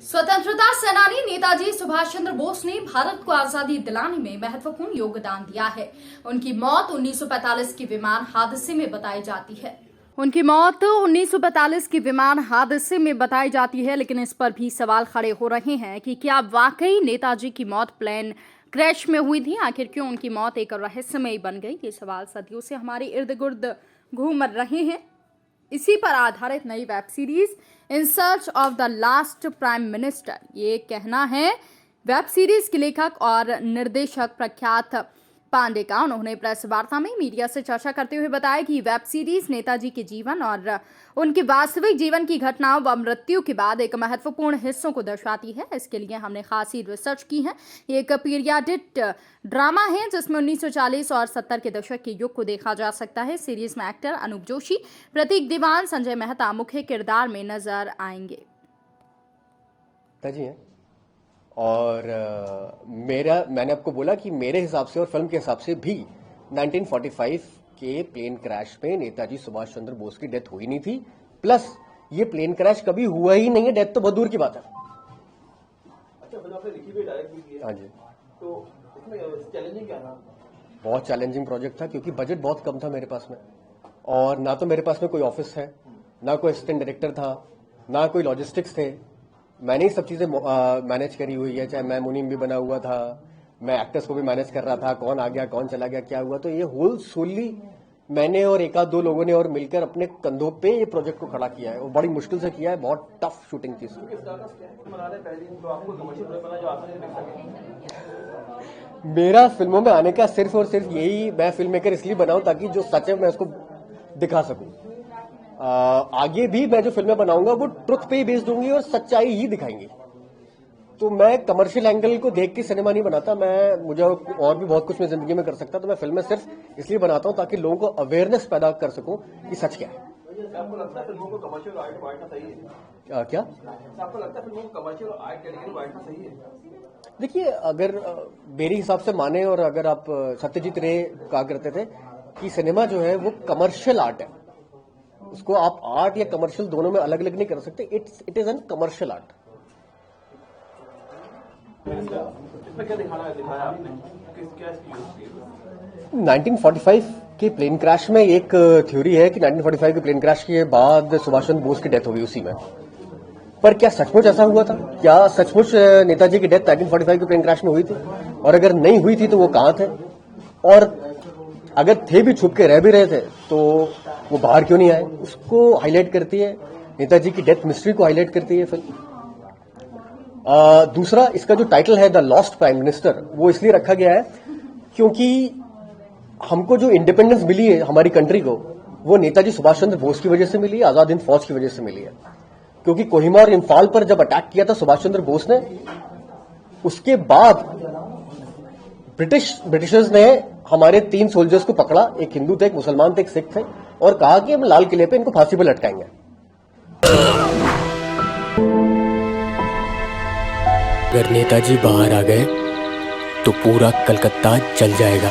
स्वतंत्रता सेनानी नेताजी सुभाष चंद्र बोस ने भारत को आजादी दिलाने में महत्वपूर्ण योगदान दिया है। उनकी मौत 1945 के विमान हादसे में बताई जाती है। लेकिन इस पर भी सवाल खड़े हो रहे हैं कि क्या वाकई नेताजी की मौत प्लेन क्रैश में हुई थी। आखिर क्यों उनकी मौत एक रहस्यमयी बन गई, ये सवाल सदियों से हमारे इर्द गिर्द घूम रहे हैं। इसी पर आधारित नई web series in search of the last prime minister, ये कहना है वेब सीरीज के लेखक और निर्देशक प्रख्यात पांडे का। उन्होंने प्रेस वार्ता में मीडिया से चर्चा करते हुए बताया कि वेब सीरीज नेताजी के जीवन और उनकी वास्तविक जीवन की घटनाओं व मृत्यु के बाद एक महत्वपूर्ण हिस्सों को दर्शाती है। इसके लिए हमने खासी रिसर्च की है। ये एक पीरियडिक ड्रामा है जिसमें 1940 और 70 के दशक के युग को देखा जा सकता है। सीरीज में एक्टर अनूप जोशी, प्रतीक दीवान, संजय मेहता मुख्य किरदार में नजर आएंगे। और मैंने आपको बोला कि मेरे हिसाब से और फिल्म के हिसाब से भी 1945 के प्लेन क्रैश में नेताजी सुभाष चंद्र बोस की डेथ हुई नहीं थी। प्लस ये प्लेन क्रैश कभी हुआ ही नहीं है, डेथ तो बहुत दूर की बात है। अच्छा, फिर आपने लिखी भी, डायरेक्ट भी की है। हाँ जी। तो इसमें चैलेंजिंग क्या था? बहुत चैलेंजिंग प्रोजेक्ट था क्योंकि बजट बहुत कम था मेरे पास में, और ना तो मेरे पास में कोई ऑफिस है, ना कोई असिस्टेंट डायरेक्टर था, ना कोई लॉजिस्टिक्स थे। मैंने ही सब चीजें मैनेज करी हुई है। चाहे मैं मुनीम भी बना हुआ था, मैं एक्टर्स को भी मैनेज कर रहा था, कौन आ गया कौन चला गया क्या हुआ। तो ये होल सोली मैंने और एक आध दो लोगों ने और मिलकर अपने कंधों पे ये प्रोजेक्ट को खड़ा किया है, और बड़ी मुश्किल से किया है। बहुत टफ शूटिंग थी। मेरा फिल्मों में आने का सिर्फ और सिर्फ यही, मैं फिल्म मेकर इसलिए बनाऊं ताकि जो सच है मैं उसको दिखा सकूं। आगे भी मैं जो फिल्में बनाऊंगा वो ट्रुथ पे ही बेस्ड होंगी और सच्चाई ही दिखाएंगी। तो मैं कमर्शियल एंगल को देख के सिनेमा नहीं बनाता। मुझे और भी बहुत कुछ मैं जिंदगी में कर सकता, तो मैं फिल्में सिर्फ इसलिए बनाता हूं ताकि लोगों को अवेयरनेस पैदा कर सकूं कि सच क्या है। आपको लगता है फिल्मों को कमर्शियल आर्ट बांटना सही है? क्या आपको लगता है फिल्मों को कमर्शियल आर्ट कैटेगरी बांटना सही है? देखिए, अगर मेरे हिसाब से माने और अगर आप सत्यजीत रे कहा करते थे कि सिनेमा जो है वो कमर्शियल आर्ट है, उसको आप आर्ट या कमर्शियल दोनों में अलग अलग नहीं कर सकते। It is an commercial art. इसमें क्या दिखाया आपने? क्या 1945 के प्लेन क्रैश में एक थ्योरी है कि 1945 के प्लेन क्रैश के बाद सुभाष चंद्र बोस की डेथ हुई उसी में। पर क्या सचमुच ऐसा हुआ था? क्या सचमुच नेताजी की डेथ 1945 के प्लेन क्रैश में हुई थी? और अगर नहीं हुई थी तो वो कहां थे? और अगर थे भी, छुप के रह भी रहे थे, तो वो बाहर क्यों नहीं आए? उसको हाईलाइट करती है, नेताजी की डेथ मिस्ट्री को हाईलाइट करती है फिल्म। दूसरा, इसका जो टाइटल है द लॉस्ट प्राइम मिनिस्टर, वो इसलिए रखा गया है क्योंकि हमको जो इंडिपेंडेंस मिली है हमारी कंट्री को, वो नेताजी सुभाष चंद्र बोस की वजह से मिली है, आजाद हिंद फौज की वजह से मिली है। क्योंकि कोहिमा और इम्फाल पर जब अटैक किया था सुभाष चंद्र बोस ने, उसके बाद ब्रिटिशर्स ने हमारे 3 सोल्जर्स को पकड़ा। एक हिंदू थे, एक मुसलमान थे, एक सिख थे, और कहा कि हम लाल किले पे इनको फांसी पे लटकाएंगे। अगर नेताजी बाहर आ गए तो पूरा कलकत्ता जल जाएगा।